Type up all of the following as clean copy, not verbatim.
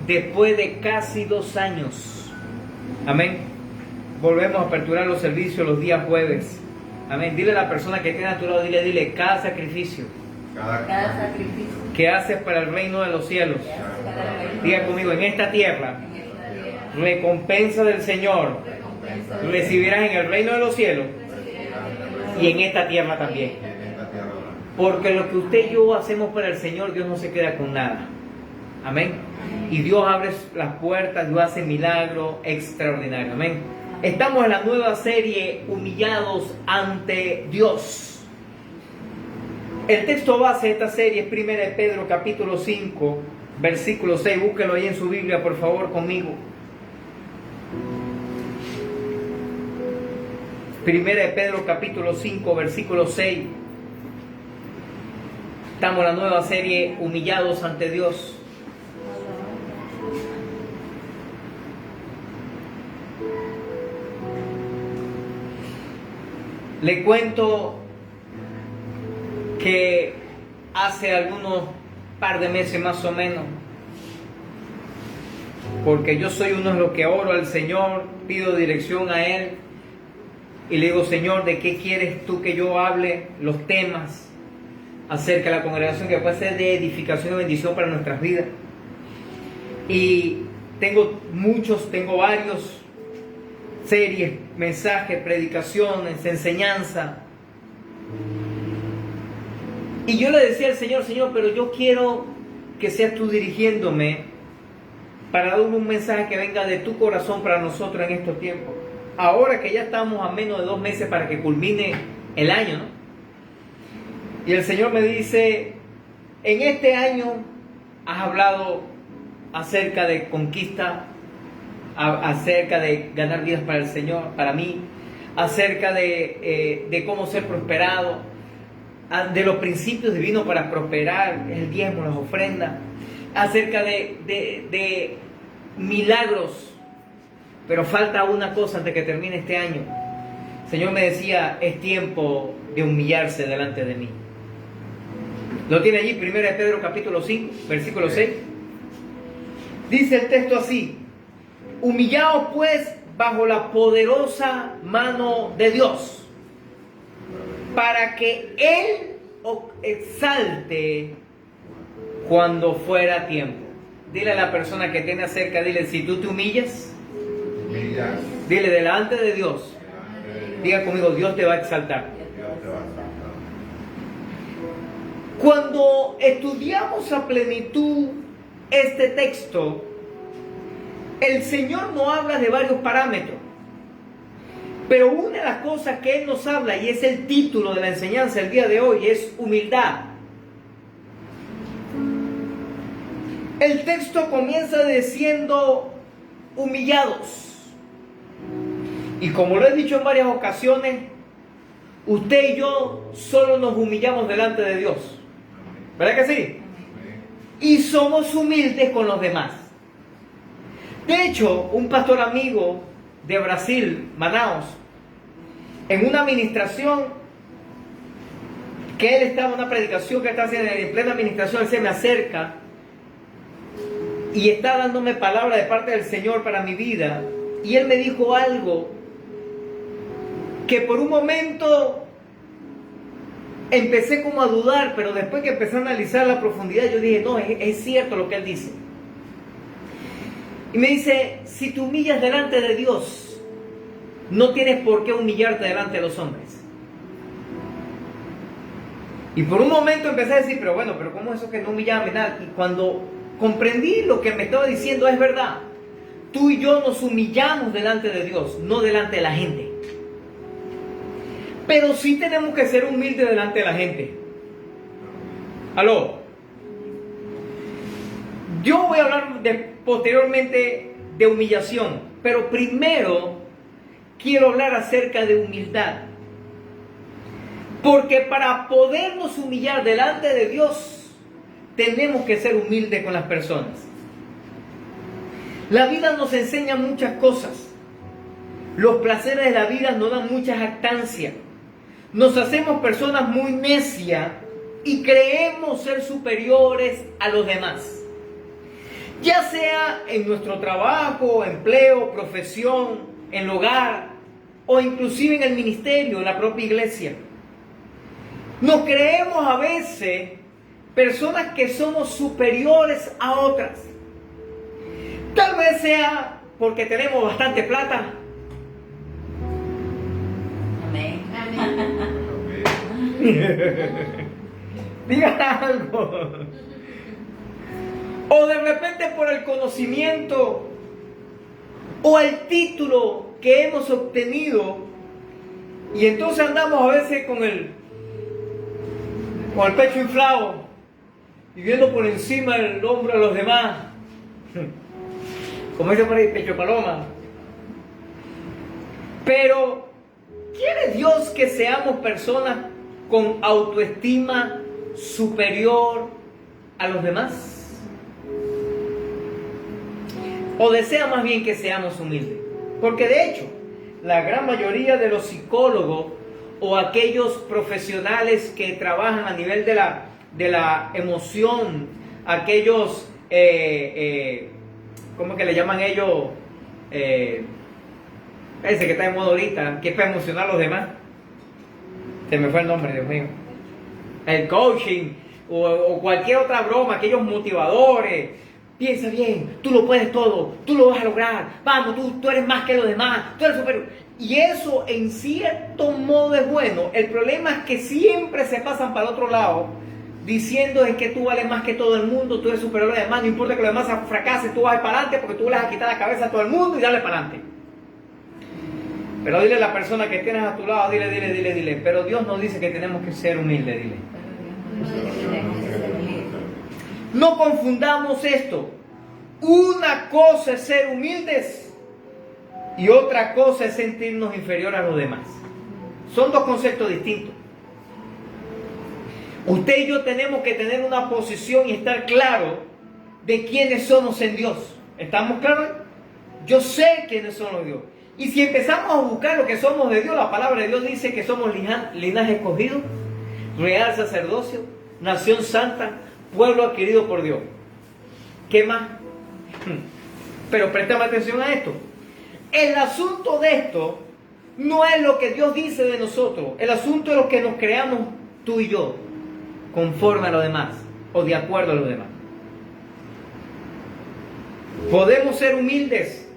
después de casi 2 años. Amén. Volvemos a aperturar los servicios los días jueves. Amén. Dile a la persona que tiene a tu lado, dile, cada sacrificio que haces para el reino de los cielos, diga conmigo, en esta tierra, recompensa del Señor recibirás en el reino de los cielos y en esta tierra también. Porque lo que usted y yo hacemos para el Señor, Dios no se queda con nada. Amén. Y Dios abre las puertas, Dios hace milagros extraordinarios. Amén. Estamos en la nueva serie Humillados ante Dios. El texto base de esta serie es 1 de Pedro capítulo 5, versículo 6. Búsquelo ahí en su Biblia, por favor, conmigo. 1 de Pedro capítulo 5, versículo 6. Estamos en la nueva serie Humillados ante Dios. Le cuento que hace algunos par de meses más o menos, porque yo soy uno de los que oro al Señor, pido dirección a Él y le digo, Señor, ¿de qué quieres tú que yo hable? Los temas acerca de la congregación que puede ser de edificación y bendición para nuestras vidas. Y tengo varios series, mensajes, predicaciones, enseñanza. Y yo le decía al Señor, Señor, pero yo quiero que seas tú dirigiéndome para dar un mensaje que venga de tu corazón para nosotros en estos tiempos. Ahora que ya estamos a menos de 2 meses para que culmine el año, ¿no? Y el Señor me dice, en este año has hablado acerca de conquista, acerca de ganar vidas para el Señor, para mí, acerca de cómo ser prosperado, de los principios divinos para prosperar, el diezmo, las ofrendas, acerca de milagros. Pero falta una cosa antes que termine este año. El Señor me decía, es tiempo de humillarse delante de mí. Lo tiene allí, 1 de Pedro capítulo 5, versículo 6. Dice el texto así: humillaos pues bajo la poderosa mano de Dios, para que Él os exalte cuando fuera tiempo. Dile a la persona que tiene cerca, dile, si tú te humillas, dile, delante de Dios, diga conmigo, Dios te va a exaltar. Cuando estudiamos a plenitud este texto, el Señor nos habla de varios parámetros, pero una de las cosas que Él nos habla, y es el título de la enseñanza el día de hoy, es humildad. El texto comienza diciendo humillados, y como lo he dicho en varias ocasiones, usted y yo solo nos humillamos delante de Dios, ¿verdad que sí? Y somos humildes con los demás. De hecho, un pastor amigo de Brasil, Manaus, en una administración que él estaba en una predicación que está haciendo en plena administración, él se me acerca y está dándome palabra de parte del Señor para mi vida, y él me dijo algo que por un momento empecé como a dudar, pero después que empecé a analizar la profundidad, yo dije, no, es cierto lo que él dice. Y me dice, si te humillas delante de Dios, no tienes por qué humillarte delante de los hombres. Y por un momento empecé a decir, pero ¿cómo es eso que no humillarme nada? Y cuando comprendí lo que me estaba diciendo, es verdad. Tú y yo nos humillamos delante de Dios, no delante de la gente. Pero sí tenemos que ser humildes delante de la gente. ¿Aló? Yo voy a hablar posteriormente de humillación, pero primero quiero hablar acerca de humildad. Porque para podernos humillar delante de Dios, tenemos que ser humildes con las personas. La vida nos enseña muchas cosas. Los placeres de la vida nos dan mucha jactancia. Nos hacemos personas muy necias y creemos ser superiores a los demás. Ya sea en nuestro trabajo, empleo, profesión, en el hogar o inclusive en el ministerio, en la propia iglesia. Nos creemos a veces personas que somos superiores a otras. Tal vez sea porque tenemos bastante plata. Amén. Digan algo. O de repente por el conocimiento o el título que hemos obtenido. Y entonces andamos a veces con el pecho inflado y viendo por encima del hombro a los demás. Como dice por ahí, pecho paloma. Pero ¿quiere Dios que seamos personas con autoestima superior a los demás? ¿O desea más bien que seamos humildes? Porque de hecho, la gran mayoría de los psicólogos o aquellos profesionales que trabajan a nivel de la emoción, aquellos, ¿cómo que le llaman ellos? Ese que está de moda ahorita, que es para emocionar a los demás. Se me fue el nombre, Dios mío. El coaching o cualquier otra broma, aquellos motivadores. Piensa bien, tú lo puedes todo, tú lo vas a lograr. Vamos, tú eres más que los demás, tú eres superior. Y eso en cierto modo es bueno. El problema es que siempre se pasan para el otro lado diciendo es que tú vales más que todo el mundo, tú eres superior a los demás, no importa que los demás fracasen, tú vas para adelante porque tú le vas a quitar la cabeza a todo el mundo y dale para adelante. Pero dile a la persona que tienes a tu lado, dile. Pero Dios nos dice que tenemos que ser humildes, dile. No confundamos esto. Una cosa es ser humildes y otra cosa es sentirnos inferiores a los demás. Son dos conceptos distintos. Usted y yo tenemos que tener una posición y estar claros de quiénes somos en Dios. ¿Estamos claros? Yo sé quiénes son los Dios. Y si empezamos a buscar lo que somos de Dios, la palabra de Dios dice que somos linaje escogido, real sacerdocio, nación santa, pueblo adquirido por Dios. ¿Qué más? Pero préstame atención a esto. El asunto de esto no es lo que Dios dice de nosotros. El asunto es lo que nos creamos tú y yo, conforme a los demás o de acuerdo a los demás. Podemos ser humildes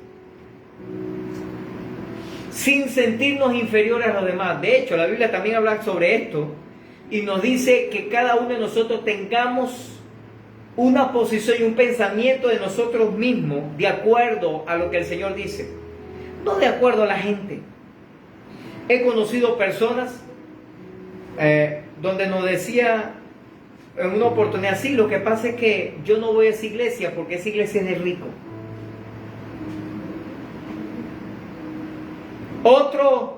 sin sentirnos inferiores a los demás. De hecho, la Biblia también habla sobre esto y nos dice que cada uno de nosotros tengamos una posición y un pensamiento de nosotros mismos de acuerdo a lo que el Señor dice, no de acuerdo a la gente. He conocido personas donde nos decía en una oportunidad, sí, lo que pasa es que yo no voy a esa iglesia porque esa iglesia es de rico. Otros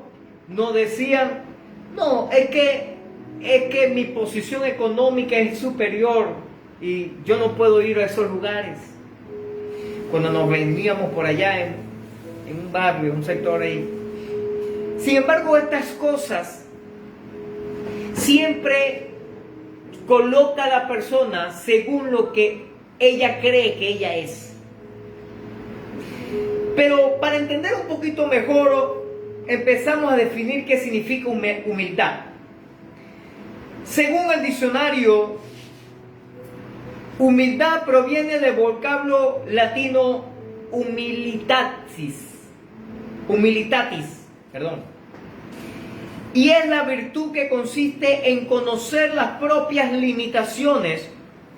nos decían, no, es que mi posición económica es superior y yo no puedo ir a esos lugares. Cuando nos vendíamos por allá en un barrio, en un sector ahí. Sin embargo, estas cosas siempre coloca a la persona según lo que ella cree que ella es. Pero para entender un poquito mejor, empezamos a definir qué significa humildad. Según el diccionario, humildad proviene del vocablo latino humilitatis, y es la virtud que consiste en conocer las propias limitaciones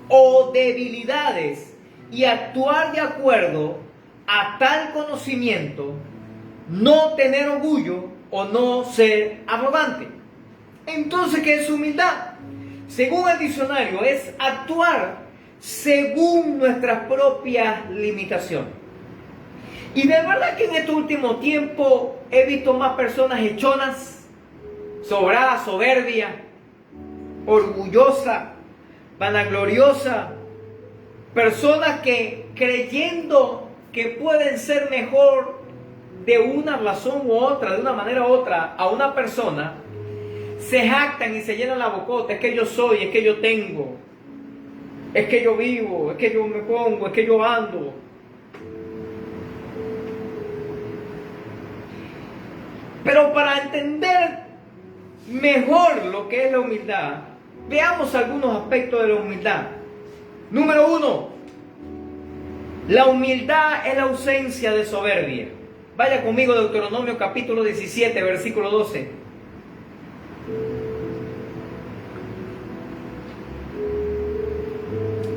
o debilidades y actuar de acuerdo a tal conocimiento, no tener orgullo o no ser arrogante. Entonces, ¿qué es humildad? Según el diccionario, es actuar según nuestras propias limitaciones. Y de verdad que en este último tiempo he visto más personas hechonas, sobradas, soberbias, orgullosas, vanagloriosas, personas que creyendo que pueden ser mejor de una razón u otra, de una manera u otra, a una persona, se jactan y se llenan la bocota, es que yo soy, es que yo tengo. es que yo vivo, es que yo me pongo, es que yo ando. Pero para entender mejor lo que es la humildad, veamos algunos aspectos de la humildad. Número 1, la humildad es la ausencia de soberbia. Vaya conmigo, Deuteronomio capítulo 17, versículo 12.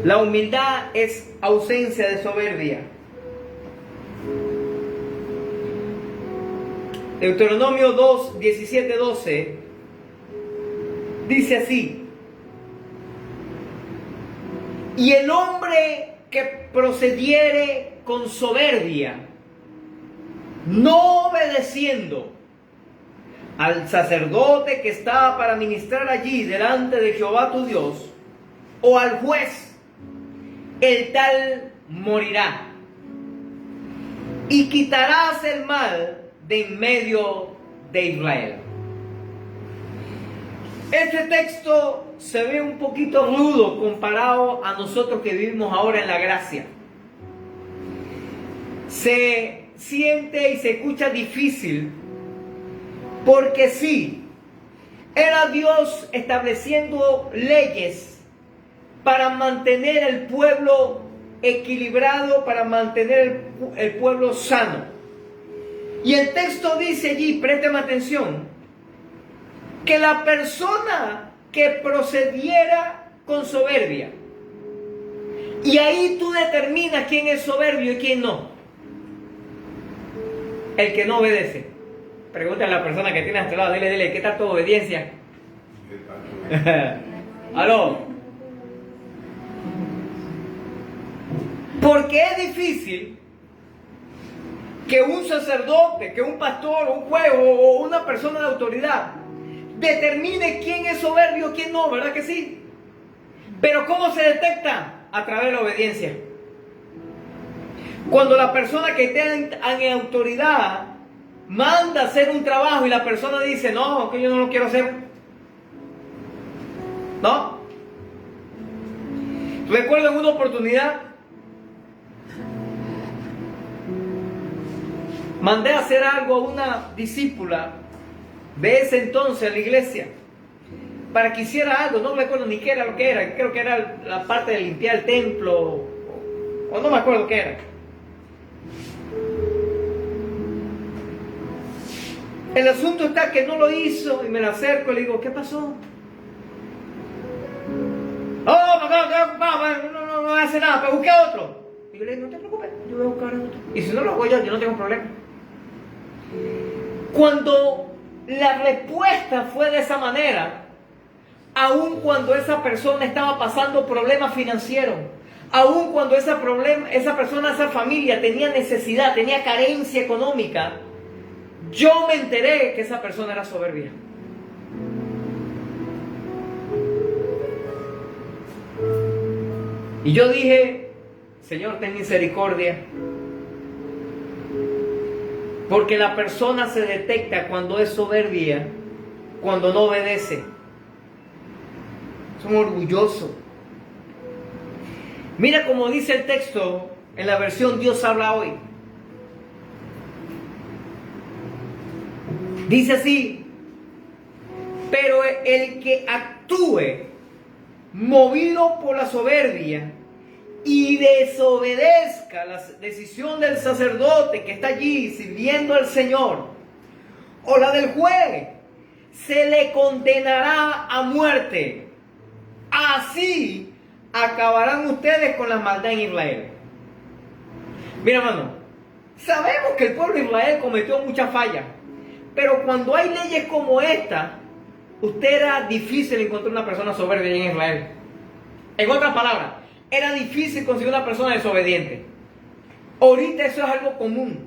La humildad es ausencia de soberbia. Deuteronomio 2, 17, 12 dice así: y el hombre que procediere con soberbia, no obedeciendo al sacerdote que está para ministrar allí delante de Jehová tu Dios, o al juez, el tal morirá. Y quitarás el mal de en medio de Israel. Este texto se ve un poquito rudo comparado a nosotros que vivimos ahora en la gracia. Se siente y se escucha difícil porque sí, era Dios estableciendo leyes para mantener el pueblo equilibrado, para mantener el pueblo sano. Y el texto dice allí, présteme atención, que la persona que procediera con soberbia, y ahí tú determinas quién es soberbio y quién no. El que no obedece. Pregúntale a la persona que tiene a este lado, dile, ¿qué tal tu obediencia? ¿Aló? Porque es difícil que un sacerdote, que un pastor, un juez o una persona de autoridad determine quién es soberbio y quién no, ¿verdad que sí? Pero ¿cómo se detecta? A través de la obediencia. Cuando la persona que está en autoridad manda hacer un trabajo y la persona dice, no, que yo no lo quiero hacer. ¿No? Recuerdo en una oportunidad, mandé a hacer algo a una discípula de ese entonces en la iglesia, para que hiciera algo, no recuerdo ni qué era lo que era, creo que era la parte de limpiar el templo, o no me acuerdo qué era. El asunto está que no lo hizo y me la acerco y le digo, ¿qué pasó? No hace nada, pero busqué otro. Y yo le digo, no te preocupes, yo voy a buscar otro. Y si no lo hago yo no tengo problema. Cuando la respuesta fue de esa manera, aun cuando esa persona estaba pasando problemas financieros, aun cuando esa persona, esa familia tenía necesidad, tenía carencia económica, yo me enteré que esa persona era soberbia. Y yo dije, Señor, ten misericordia. Porque la persona se detecta cuando es soberbia, cuando no obedece. Son orgullosos. Mira cómo dice el texto en la versión Dios habla hoy. Dice así: pero el que actúe movido por la soberbia y desobedezca la decisión del sacerdote que está allí sirviendo al Señor, o la del juez, se le condenará a muerte. Así acabarán ustedes con la maldad en Israel. Mira, hermano, sabemos que el pueblo de Israel cometió muchas fallas, pero cuando hay leyes como esta, usted era difícil encontrar una persona soberbia en Israel. En otras palabras, era difícil conseguir una persona desobediente. Ahorita eso es algo común.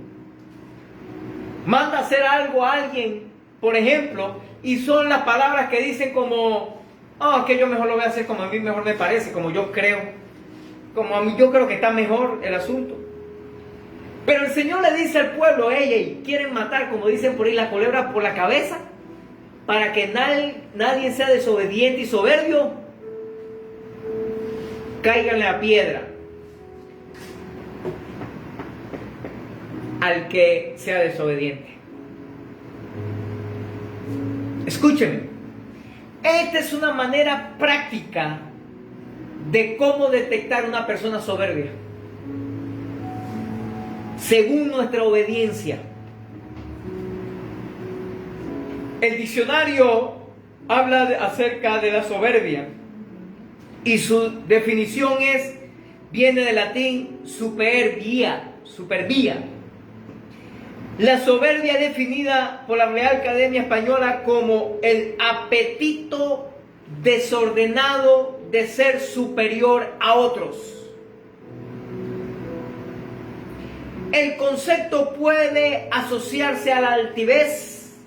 Manda a hacer algo a alguien, por ejemplo, y son las palabras que dicen como, que yo mejor lo voy a hacer como a mí mejor me parece, como yo creo, como a mí yo creo que está mejor el asunto. Pero el Señor le dice al pueblo, hey, quieren matar, como dicen por ahí, la culebra por la cabeza, para que nadie sea desobediente y soberbio. cáiganle a piedra al que sea desobediente. Escúcheme, esta es una manera práctica de cómo detectar una persona soberbia, según nuestra obediencia. El diccionario habla acerca de la soberbia y su definición viene del latín superbia. La soberbia es definida por la Real Academia Española como el apetito desordenado de ser superior a otros. El concepto puede asociarse a la altivez,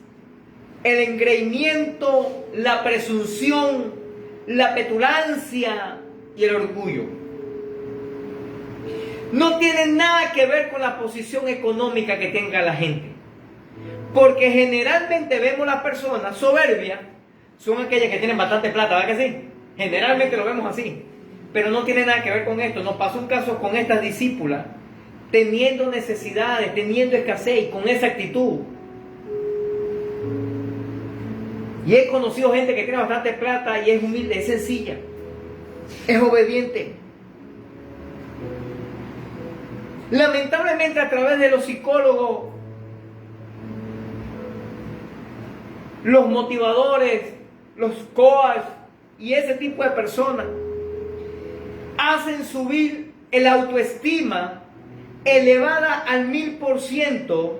el engreimiento, la presunción, la petulancia y el orgullo. No tiene nada que ver con la posición económica que tenga la gente, porque generalmente vemos las personas soberbias, son aquellas que tienen bastante plata, ¿verdad que sí? Generalmente lo vemos así, pero no tiene nada que ver con esto. Nos pasó un caso con estas discípulas, teniendo necesidades, teniendo escasez, y con esa actitud. Y he conocido gente que tiene bastante plata y es humilde, es sencilla, es obediente. Lamentablemente, a través de los psicólogos, los motivadores, los coaches y ese tipo de personas hacen subir el autoestima elevada al 1000%,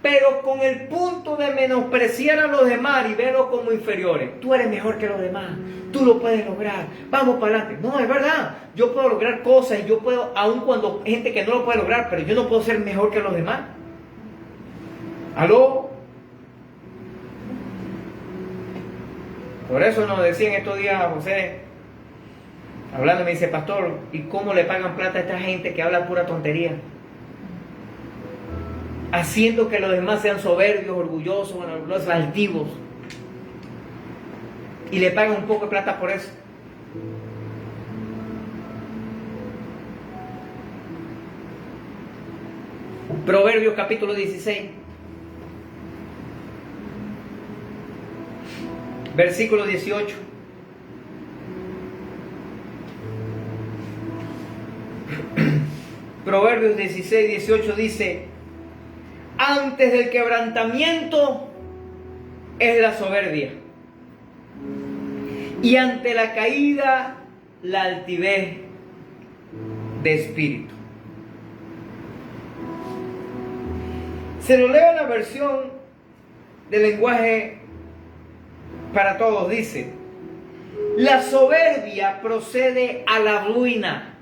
pero con el punto de menospreciar a los demás y verlos como inferiores. Tú eres mejor que los demás, tú lo puedes lograr, vamos para adelante. No, es verdad, yo puedo lograr cosas y yo puedo, aun cuando hay gente que no lo puede lograr, pero yo no puedo ser mejor que los demás. ¿Aló? Por eso nos decían estos días a José, hablando, me dice, pastor, ¿y cómo le pagan plata a esta gente que habla pura tontería? Haciendo que los demás sean soberbios, orgullosos, altivos. Y le pagan un poco de plata por eso. Proverbios capítulo 16. Versículo 18. Proverbios 16, 18 dice: antes del quebrantamiento es la soberbia, y ante la caída la altivez de espíritu. Se lo leo en la versión del lenguaje para todos. Dice: la soberbia procede a la ruina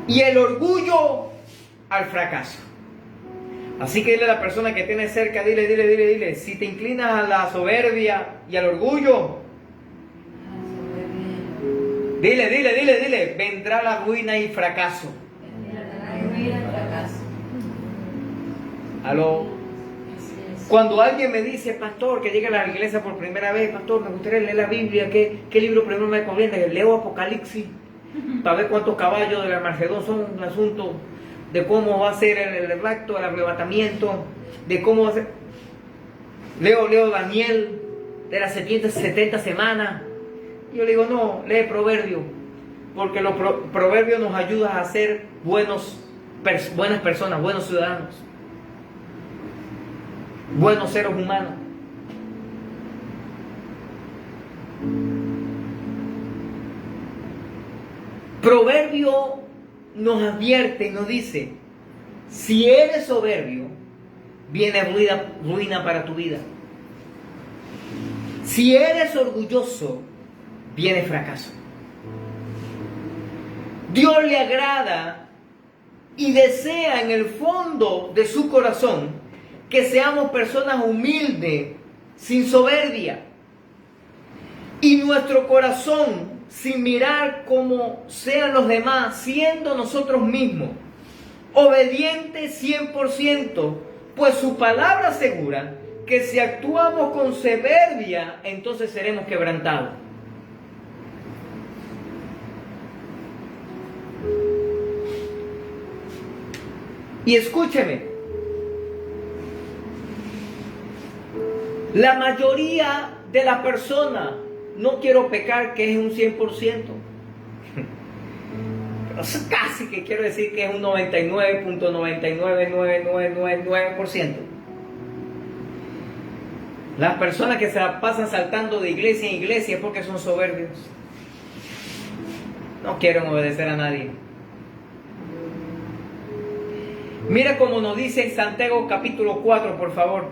y el orgullo al fracaso. Así que dile a la persona que tiene cerca, dile, si te inclinas a la soberbia y al orgullo, dile, vendrá la ruina y fracaso. Aló. Cuando alguien me dice, pastor, que llega a la iglesia por primera vez, pastor, me gustaría leer la Biblia, ¿qué libro primero me conviene? Leo Apocalipsis, para ver cuántos caballos del Armagedón son, un asunto de cómo va a ser el rapto, el arrebatamiento, de cómo va a ser. Leo Daniel, de las 70 semanas. Yo le digo, no, lee Proverbios, porque los Proverbios nos ayudan a ser buenas personas, buenos ciudadanos, buenos seres humanos. Proverbio nos advierte y nos dice: si eres soberbio, viene ruina para tu vida. Si eres orgulloso, viene fracaso. Dios le agrada y desea en el fondo de su corazón que seamos personas humildes, sin soberbia. Y nuestro corazón, sin mirar cómo sean los demás, siendo nosotros mismos obedientes 100%, pues su palabra asegura que si actuamos con soberbia, entonces seremos quebrantados. Y escúcheme, la mayoría de la persona, no quiero pecar que es un 100%, pero casi que quiero decir que es un 99.99999%. Las personas que se la pasan saltando de iglesia en iglesia es porque son soberbios. No quieren obedecer a nadie. Mira como nos dice en Santiago capítulo 4, por favor.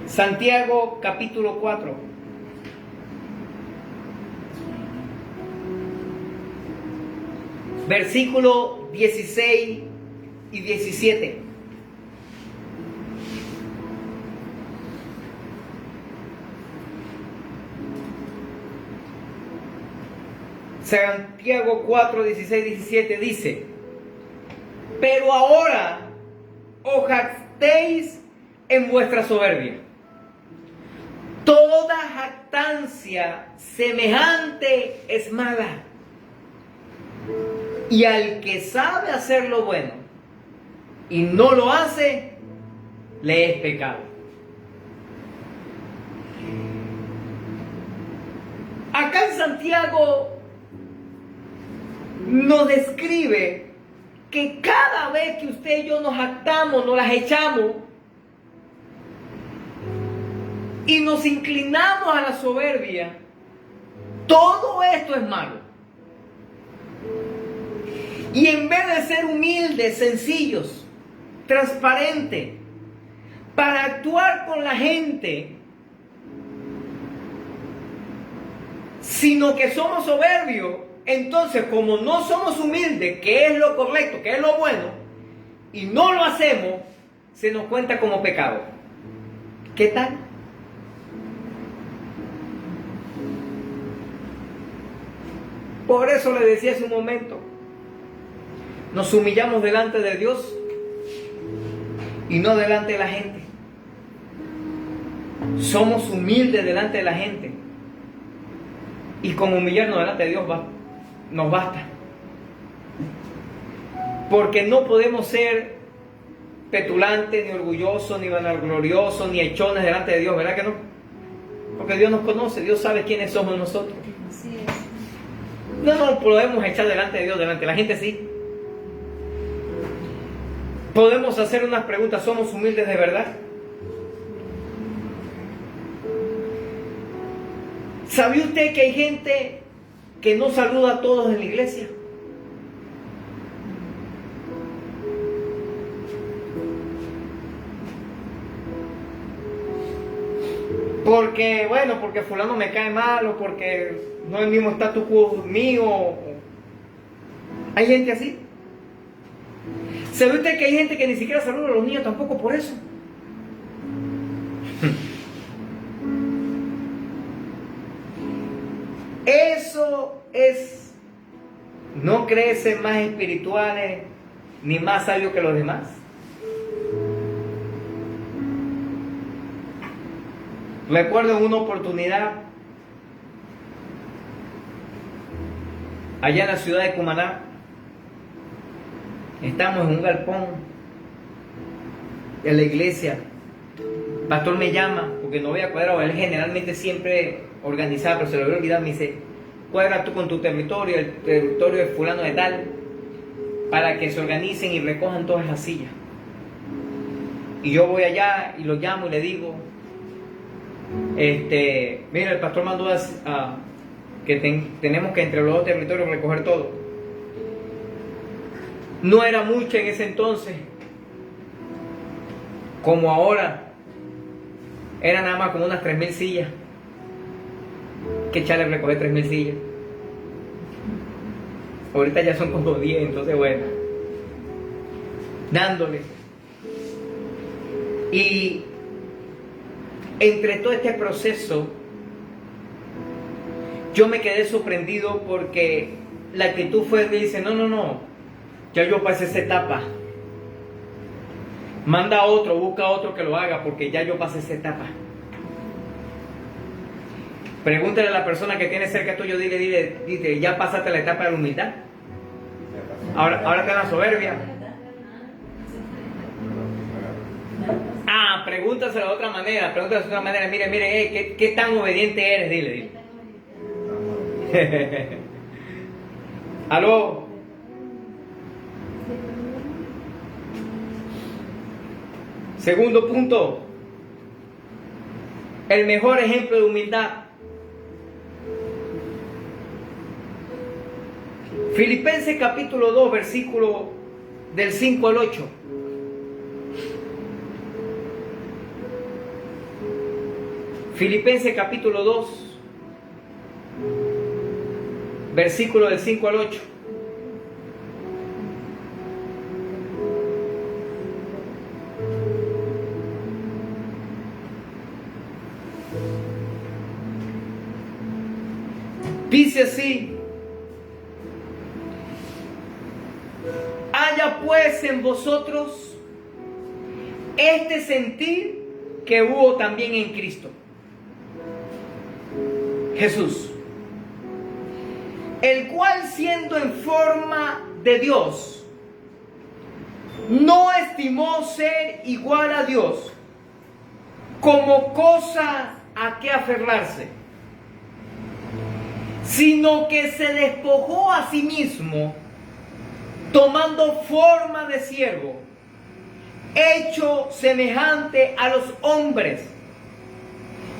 Santiago capítulo 4. Versículo 16 y 17. Santiago 4, 16, 17 dice: pero ahora os jactéis en vuestra soberbia. Toda jactancia semejante es mala. Y al que sabe hacer lo bueno y no lo hace, le es pecado. Acá en Santiago nos describe que cada vez que usted y yo nos jactamos, nos las echamos y nos inclinamos a la soberbia, todo esto es malo. Y en vez de ser humildes, sencillos, transparentes, para actuar con la gente, sino que somos soberbios, entonces como no somos humildes, que es lo correcto, que es lo bueno, y no lo hacemos, se nos cuenta como pecado. ¿Qué tal? Por eso le decía hace un momento, nos humillamos delante de Dios y no delante de la gente. Somos humildes delante de la gente y con humillarnos delante de Dios nos basta. Porque no podemos ser petulantes, ni orgullosos, ni vanagloriosos, ni echones delante de Dios, ¿verdad que no? Porque Dios nos conoce, Dios sabe quiénes somos nosotros. Así es. No nos podemos echar delante de Dios, delante de la gente sí. Podemos hacer unas preguntas, ¿somos humildes de verdad? ¿Sabía usted que hay gente que no saluda a todos en la iglesia? Porque, bueno, porque fulano me cae mal o porque no es el mismo status quo mío. Hay gente así. ¿Sabe usted que hay gente que ni siquiera saluda a los niños tampoco por eso? Eso es no creerse más espirituales ni más sabios que los demás. Recuerdo en una oportunidad allá en la ciudad de Cumaná, estamos en un galpón en la iglesia. El pastor me llama porque no había cuadrado. Él generalmente siempre organizaba, pero se lo había olvidado. Me dice: cuadra tú con tu territorio, el territorio de fulano de tal, para que se organicen y recojan todas las sillas. Y yo voy allá y lo llamo y le digo: mira, el pastor mandó que tenemos que entre los dos territorios recoger todo. No era mucho en ese entonces, como ahora, era nada más como unas 3.000 sillas. Que echarle a recoger 3.000 sillas. Ahorita ya son como 10, entonces bueno, dándole. Y entre todo este proceso, yo me quedé sorprendido porque la actitud fue de dice: no, ya yo pasé esa etapa. Manda a otro, busca a otro que lo haga porque ya yo pasé esa etapa. Pregúntale a la persona que tiene cerca tuyo, dile, ¿ya pasaste la etapa de la humildad? Ahora está en la soberbia. Pregúntaselo de otra manera. Mire, ¿qué tan obediente eres? Dile. ¿Aló? Segundo punto. El mejor ejemplo de humildad. Filipenses capítulo 2, versículo del 5 al 8. Filipenses capítulo 2, versículo del 5 al 8. Dice así: haya pues en vosotros este sentir que hubo también en Cristo Jesús, el cual siendo en forma de Dios, no estimó ser igual a Dios como cosa a que aferrarse, sino que se despojó a sí mismo, tomando forma de siervo, hecho semejante a los hombres,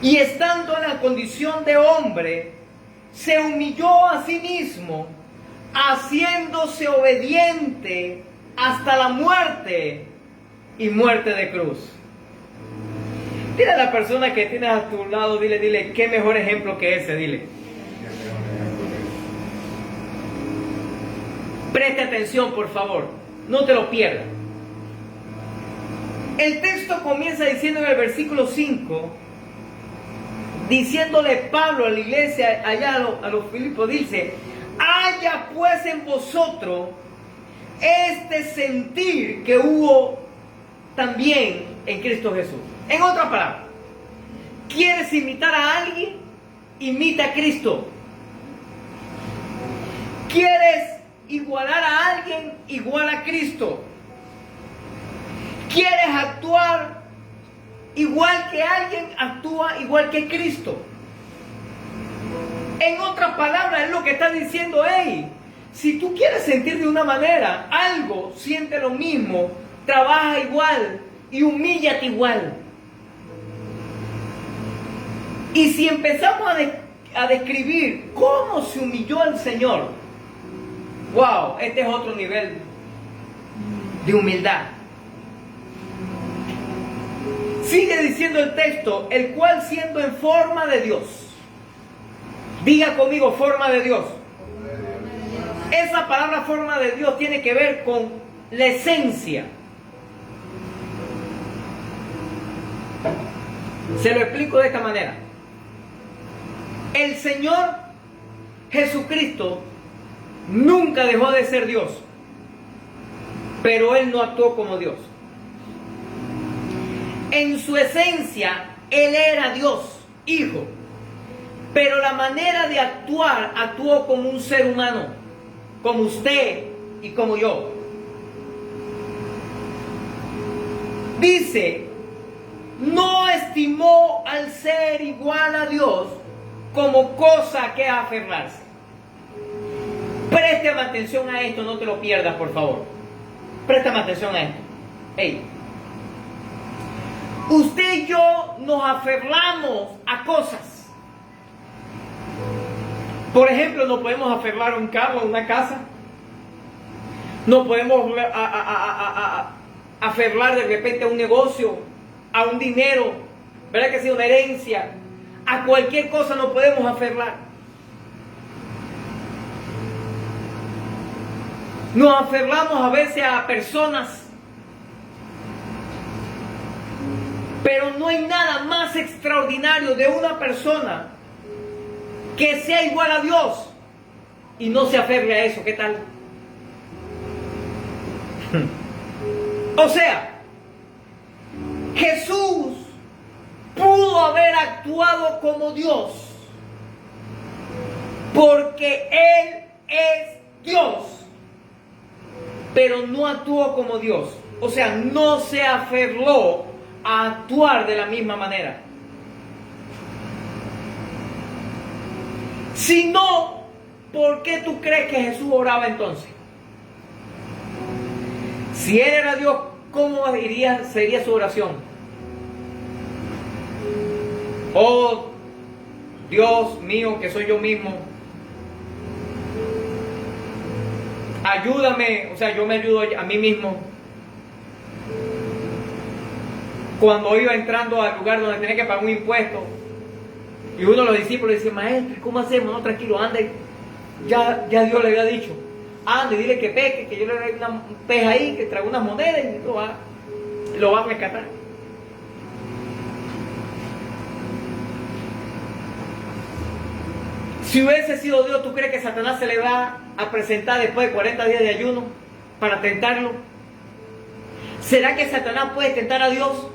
y estando en la condición de hombre, se humilló a sí mismo, haciéndose obediente hasta la muerte y muerte de cruz. Dile a la persona que tienes a tu lado, dile, qué mejor ejemplo que ese, dile. Preste atención, por favor, no te lo pierdas. El texto comienza diciendo en el versículo 5, diciéndole Pablo a la iglesia allá a los Filipos, dice: haya pues en vosotros este sentir que hubo también en Cristo Jesús. En otras palabras, ¿quieres imitar a alguien? Imita a Cristo. ¿Quieres igualar a alguien? Iguala a Cristo. ¿Quieres actuar igual que alguien? Actúa igual que Cristo. En otras palabras, es lo que está diciendo: hey, si tú quieres sentir de una manera algo, siente lo mismo, trabaja igual y humíllate igual. Y si empezamos a describir cómo se humilló el Señor, wow, este es otro nivel de humildad. Sigue diciendo el texto: el cual siendo en forma de Dios. Diga conmigo, forma de Dios. Esa palabra forma de Dios tiene que ver con la esencia. Se lo explico de esta manera. El Señor Jesucristo nunca dejó de ser Dios, pero Él no actuó como Dios. En su esencia, Él era Dios, Hijo, pero la manera de actuar, actuó como un ser humano, como usted y como yo. Dice: no estimó al ser igual a Dios como cosa que aferrarse. Préstame atención a esto, no te lo pierdas, por favor. Préstame atención a esto. Hey. Usted y yo nos aferramos a cosas. Por ejemplo, nos podemos aferrar a un carro, a una casa. Nos podemos aferrar de repente a un negocio, a un dinero, ¿verdad que sí? Una herencia. A cualquier cosa nos podemos aferrar. Nos aferramos a veces a personas. Pero no hay nada más extraordinario de una persona que sea igual a Dios y no se aferre a eso. ¿Qué tal? O sea, Jesús pudo haber actuado como Dios porque Él es Dios. pero no actuó como Dios. O sea, no se aferró a actuar de la misma manera. Si no, ¿por qué tú crees que Jesús oraba entonces? Si Él era Dios, ¿cómo sería su oración? Oh, Dios mío, que soy yo mismo, ayúdame, o sea, yo me ayudo a mí mismo. Cuando iba entrando al lugar donde tenía que pagar un impuesto, y uno de los discípulos decía, maestro, ¿cómo hacemos? No, tranquilo, ande, ya Dios le había dicho, ande, dile que peque, que yo le doy un pez ahí, que traiga unas monedas y lo va a rescatar. Si hubiese sido Dios, ¿tú crees que Satanás se le va a presentar después de 40 días de ayuno para tentarlo? ¿Será que Satanás puede tentar a Dios?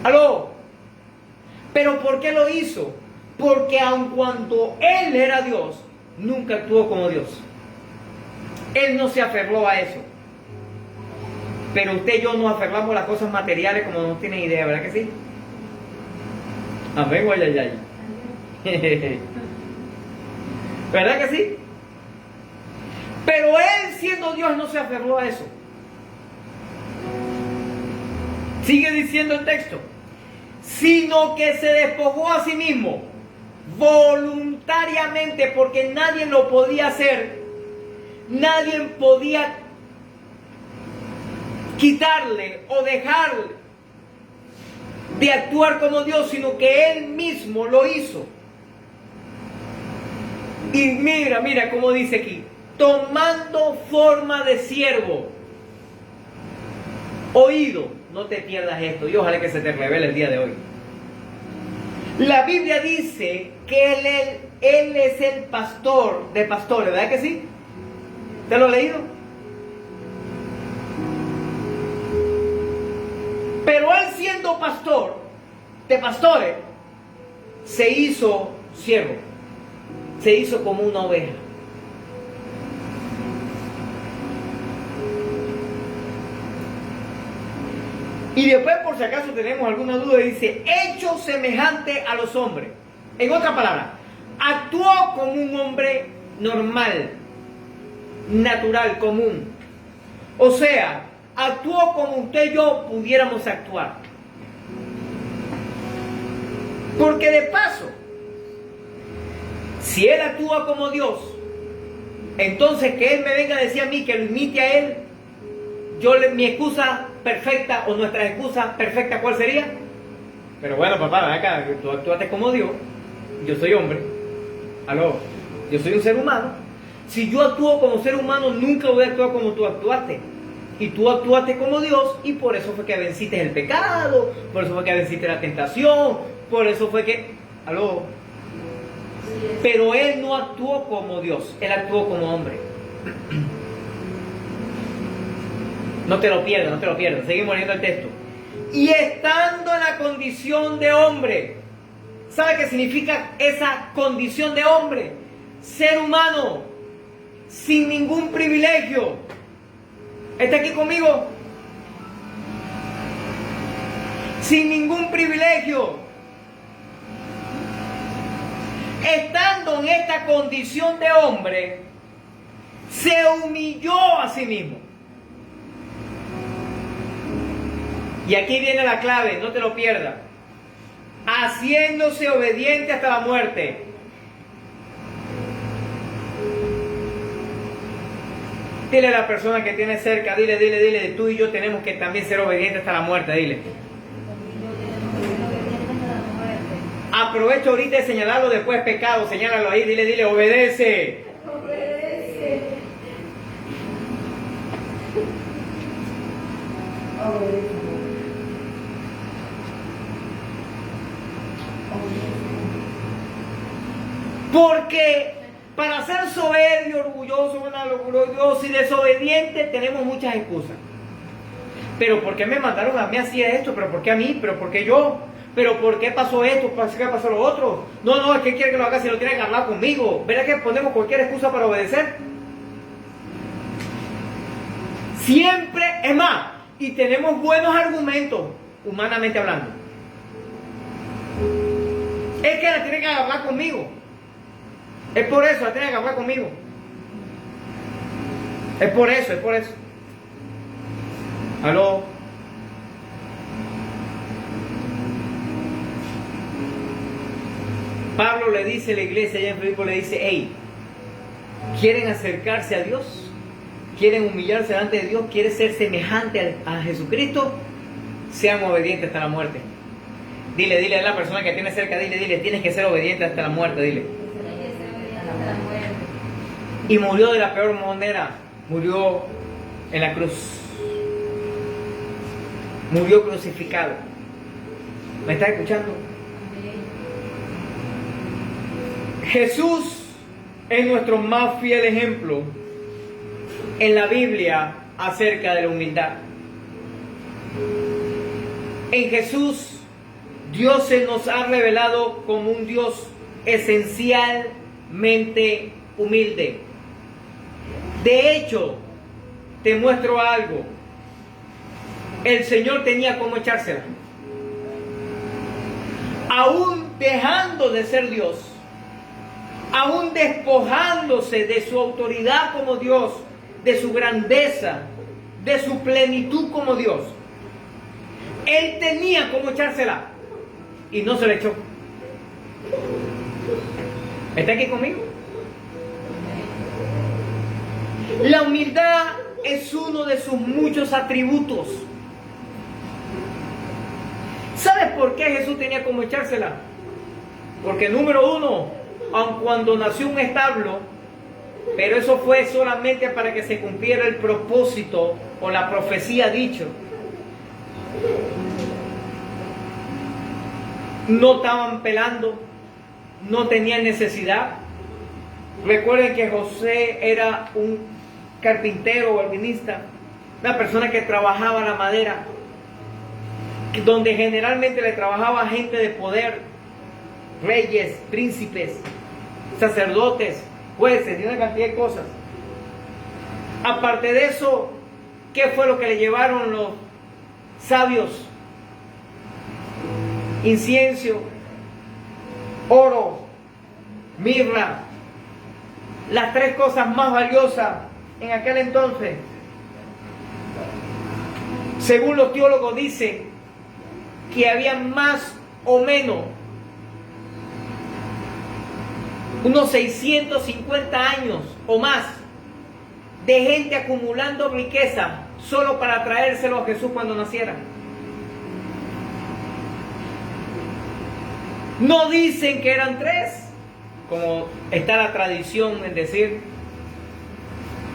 ¿Aló? ¿Pero por qué lo hizo? Porque aun cuando Él era Dios, nunca actuó como Dios. Él no se aferró a eso. Pero usted y yo nos aferramos a las cosas materiales como no tienen idea, ¿verdad que sí? Amén, guayayay. ¿Verdad que sí? Pero Él, siendo Dios, no se aferró a eso. Sigue diciendo el texto, sino que se despojó a sí mismo voluntariamente, porque nadie lo podía hacer, nadie podía quitarle o dejarle de actuar como Dios, sino que Él mismo lo hizo. Y mira cómo dice aquí, tomando forma de siervo. Oído, no te pierdas esto, y ojalá que se te revele el día de hoy. La Biblia dice que Él es el pastor de pastores, ¿verdad que sí? ¿Te lo he leído? Pero Él, siendo pastor de pastores, se hizo siervo, se hizo como una oveja. Y después, por si acaso tenemos alguna duda, dice, hecho semejante a los hombres. En otras palabras, actuó como un hombre normal, natural, común. O sea, actuó como usted y yo pudiéramos actuar. Porque de paso, si Él actúa como Dios, entonces que Él me venga a decir a mí que lo imite a Él, mi excusa perfecta o nuestra excusa perfecta, ¿cuál sería? Pero bueno, papá, ven acá, tú actuaste como Dios, yo soy hombre, aló, yo soy un ser humano. Si yo actúo como ser humano, nunca voy a actuar como tú actuaste. Y tú actuaste como Dios, y por eso fue que venciste el pecado, por eso fue que venciste la tentación, por eso fue que, aló. Pero Él no actuó como Dios, Él actuó como hombre. No te lo pierdas, no te lo pierdas. Seguimos leyendo el texto. Y estando en la condición de hombre, ¿sabe qué significa esa condición de hombre? Ser humano, sin ningún privilegio. ¿Está aquí conmigo? Sin ningún privilegio. Estando en esta condición de hombre, se humilló a sí mismo. Y aquí viene la clave, no te lo pierdas. Haciéndose obediente hasta la muerte. Dile a la persona que tiene cerca, dile, tú y yo tenemos que también ser obedientes hasta la muerte, dile. Aprovecho ahorita de señalarlo, después pecado, señálalo ahí, dile, obedece. Obedece. Porque para ser soberbio, orgulloso, orgulloso y desobediente tenemos muchas excusas. Pero ¿por qué me mandaron a mí así esto? ¿Pero por qué a mí? ¿Pero por qué yo? ¿Pero por qué pasó esto? ¿Por qué pasó lo otro? No, es que quiere que lo haga si lo tiene que hablar conmigo. ¿Verdad que ponemos cualquier excusa para obedecer? Siempre, es más, y tenemos buenos argumentos, humanamente hablando. Es que la tiene que hablar conmigo. Es por eso, la tiene que hablar conmigo. Es por eso, es por eso. Aló. Pablo le dice a la iglesia allá en Filipo, le dice, hey, ¿quieren acercarse a Dios? ¿Quieren humillarse delante de Dios? ¿Quieren ser semejante a Jesucristo? Sean obedientes hasta la muerte. Dile a la persona que tiene cerca, dile, tienes que ser obediente hasta la muerte, dile. Y murió de la peor manera, murió en la cruz. Murió crucificado. ¿Me estás escuchando? Jesús es nuestro más fiel ejemplo en la Biblia acerca de la humildad. En Jesús, Dios se nos ha revelado como un Dios esencialmente humilde. De hecho, te muestro algo. El Señor tenía cómo echársela. Aún dejando de ser Dios, aún despojándose de su autoridad como Dios, de su grandeza, de su plenitud como Dios, Él tenía cómo echársela y no se la echó. ¿Está aquí conmigo? La humildad es uno de sus muchos atributos. ¿Sabes por qué Jesús tenía como echársela? Porque número uno, aun cuando nació un establo, pero eso fue solamente para que se cumpliera el propósito o la profecía dicho. No estaban pelando, no tenían necesidad. Recuerden que José era un carpintero o albanista, una persona que trabajaba la madera, donde generalmente le trabajaba gente de poder, reyes, príncipes, sacerdotes, jueces y una cantidad de cosas. Aparte de eso, ¿qué fue lo que le llevaron los sabios? Incienso, oro, mirra, las tres cosas más valiosas en aquel entonces. Según los teólogos dicen que había más o menos unos 650 años o más de gente acumulando riqueza solo para traérselo a Jesús cuando naciera. No dicen que eran tres, como está la tradición en decir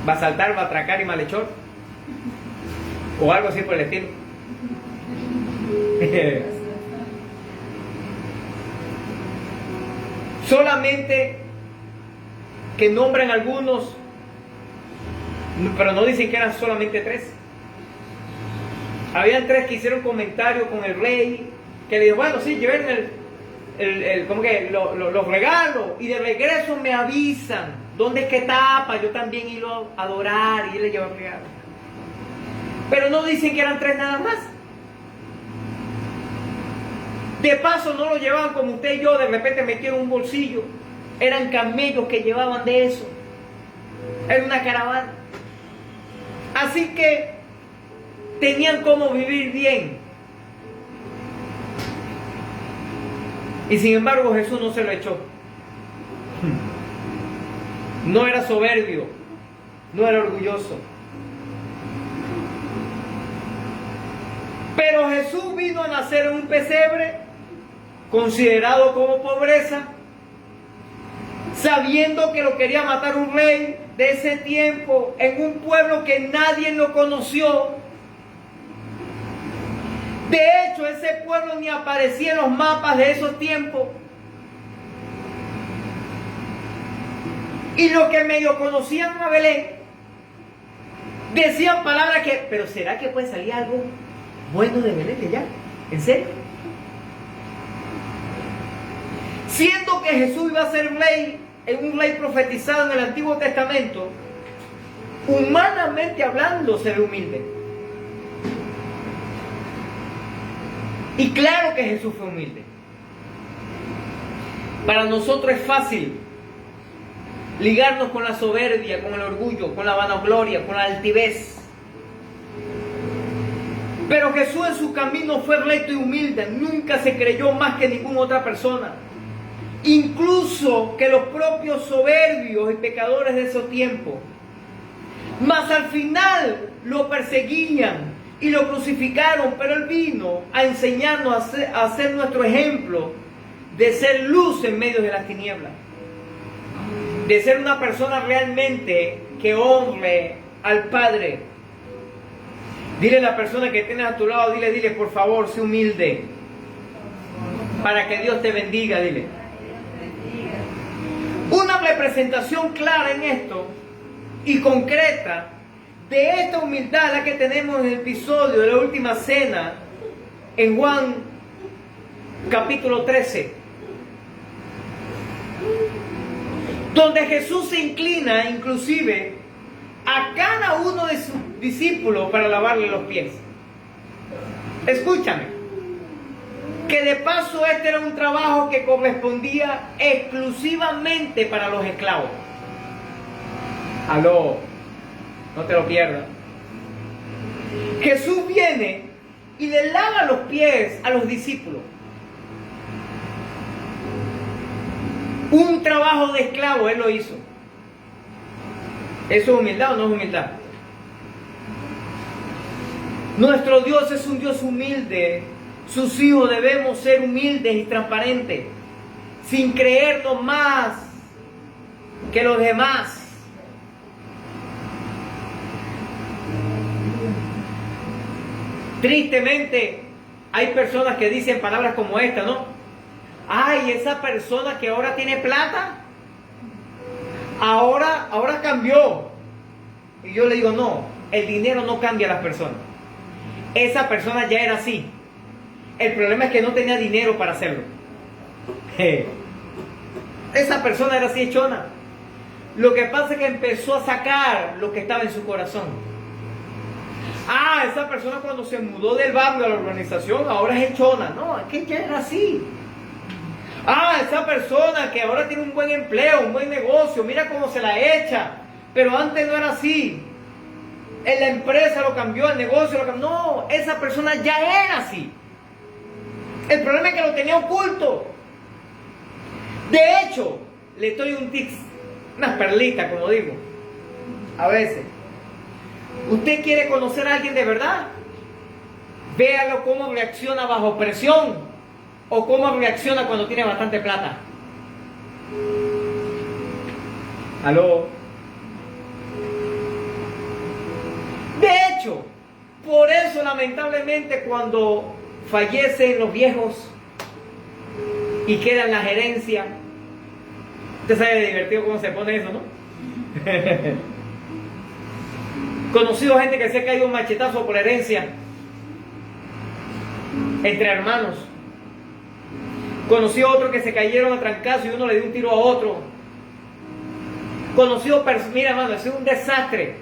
va a saltar, va a atracar y malhechor, o algo así por el estilo. Solamente que nombran algunos, pero no dicen que eran solamente tres. Habían tres que hicieron comentario con el rey, que le dijo, bueno, sí, lleven los regalos y de regreso me avisan dónde es que está para yo también ir a adorar, y él le lleva el regalo. Pero no dicen que eran tres nada más. De paso no lo llevaban como usted y yo, de repente metieron un bolsillo. Eran camellos que llevaban de eso. Era una caravana. Así que tenían cómo vivir bien. Y sin embargo Jesús no se lo echó. No era soberbio, no era orgulloso. Pero Jesús vino a nacer en un pesebre, considerado como pobreza, sabiendo que lo quería matar un rey de ese tiempo, en un pueblo que nadie lo conoció. De hecho, ese pueblo ni aparecía en los mapas de esos tiempos. Y los que medio conocían a Belén decían palabras que, pero ¿será que puede salir algo bueno de Belén de allá? ¿En serio? Siendo que Jesús iba a ser rey, un rey profetizado en el Antiguo Testamento, Humanamente hablando, se ve humilde. Y claro que Jesús fue humilde. Para nosotros es fácil ligarnos con la soberbia, con el orgullo, con la vanagloria, con la altivez. Pero Jesús en su camino fue recto y humilde, nunca se creyó más que ninguna otra persona. Incluso que los propios soberbios y pecadores de esos tiempos. Mas al final lo perseguían y lo crucificaron, pero Él vino a enseñarnos a ser nuestro ejemplo de ser luz en medio de las tinieblas. De ser una persona realmente que honre al Padre. Dile a la persona que tienes a tu lado, dile, por favor, sé humilde. Para que Dios te bendiga, dile. Una representación clara en esto y concreta de esta humildad la que tenemos en el episodio de la última cena en Juan capítulo 13, donde Jesús se inclina inclusive a cada uno de sus discípulos para lavarle los pies. Escúchame, que de paso este era un trabajo que correspondía exclusivamente para los esclavos. Aló, no te lo pierdas. Jesús viene y le lava los pies a los discípulos. Un trabajo de esclavo Él lo hizo. ¿Eso es humildad o no es humildad? Nuestro Dios es un Dios humilde. Sus hijos debemos ser humildes y transparentes, sin creernos más que los demás. Tristemente, hay personas que dicen palabras como esta, ¿no? Ay, esa persona que ahora tiene plata, ahora cambió. Y yo le digo, no, el dinero no cambia a las personas. Esa persona ya era así. El problema es que no tenía dinero para hacerlo. Esa persona era así hechona. Lo que pasa es que empezó a sacar lo que estaba en su corazón. Ah, esa persona cuando se mudó del barrio a la urbanización ahora es hechona. No, es que ya era así. Ah, esa persona que ahora tiene un buen empleo, un buen negocio, mira cómo se la echa. Pero antes no era así. En la empresa lo cambió, el negocio lo cambió. No, esa persona ya era así. El problema es que lo tenía oculto. De hecho, le doy un tips, unas perlitas, como digo. A veces. ¿Usted quiere conocer a alguien de verdad? Véalo cómo reacciona bajo presión o cómo reacciona cuando tiene bastante plata. ¿Aló? De hecho, por eso lamentablemente cuando fallecen los viejos y quedan la gerencia, usted sabe divertido cómo se pone eso, ¿no? Conocido gente que se ha caído un machetazo por herencia entre hermanos. Conoció otro que se cayeron a trancazo y uno le dio un tiro a otro. Conoció, mira hermano, es un desastre.